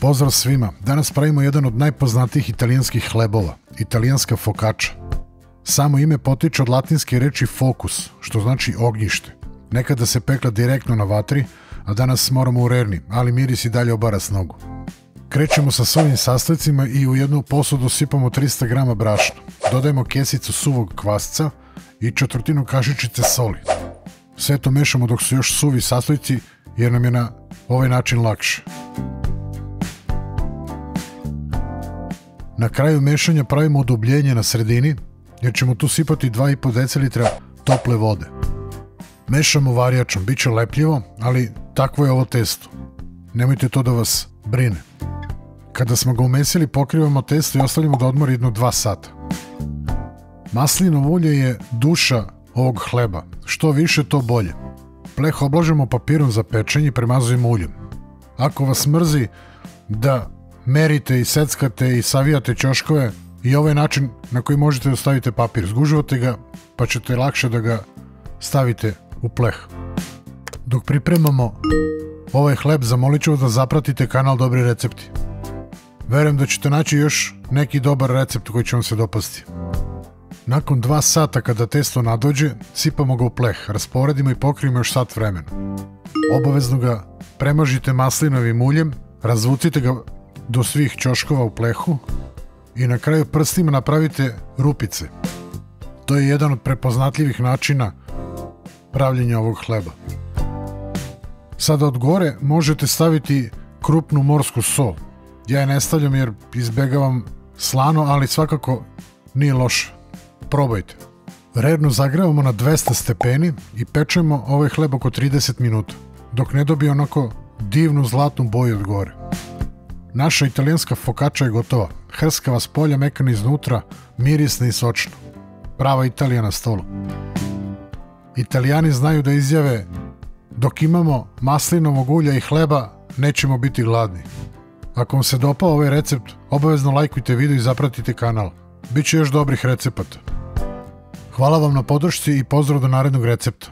Pozdrav svima, danas pravimo jedan od najpoznatijih italijanskih hlebova, italijanska focaccia. Samo ime potiče od latinske reči focus, što znači ognjište. Nekada se pekla direktno na vatri, a danas moramo u rerni, ali miris i dalje obara s nogu. Krećemo sa sovim sastojcima i u jednu posudu sipamo 300 g brašna. Dodajemo kesicu suvog kvasca i četvrtinu kašičice soli. Sve to mešamo dok su još suvi sastojci jer nam je na ovaj način lakše. Na kraju mešanja pravimo udubljenje na sredini jer ćemo tu sipati 2,5 decilitra tople vode. Mešamo varijačom, bit će lepljivo, ali takvo je ovo testo. Nemojte to da vas brine. Kada smo ga umesili, pokrivamo testo i ostavljamo da odmori jedno 2 sata. Maslinovo ulje je duša ovog hleba. Što više, to bolje. Pleh oblažemo papirom za pečenje i premazujemo uljem. Ako vas mrzi da merite i seckate i savijate ćoškove, i ovaj način na koji možete da stavite papir. Zgužvate ga, pa ćete lakše da ga stavite u pleh. Dok pripremamo ovaj hleb, zamolit ću vas da zapratite kanal Dobri recepti. Verujem da ćete naći još neki dobar recept koji će vam se dopasti. Nakon 2 sata kada testo nadođe, sipamo ga u pleh, rasporedimo i pokrijemo još sat vremena. Obavezno ga premažite maslinovim uljem, razvucite ga do svih ćoškova u plehu i na kraju prstima napravite rupice. To je jedan od prepoznatljivih načina pravljenja ovog hleba. Sada od gore možete staviti krupnu morsku so. Ja je ne stavljam jer izbegavam slano, ali svakako nije loše. Probajte. Rernu zagrevamo na 200 stepeni i pečemo ovaj hleb oko 30 minuta, dok ne dobije onako divnu zlatnu boju od gore. Naša italijanska focaccia je gotova. Hrskava s polja, mekana iznutra, mirisna i sočna. Prava Italija na stolu. Italijani znaju da izjave: dok imamo maslinovog ulja i hleba, nećemo biti gladni. Ako vam se dopao ovaj recept, obavezno lajkujte video i zapratite kanal. Biće još dobrih recepata. Hvala vam na podršci i pozdrav do narednog recepta.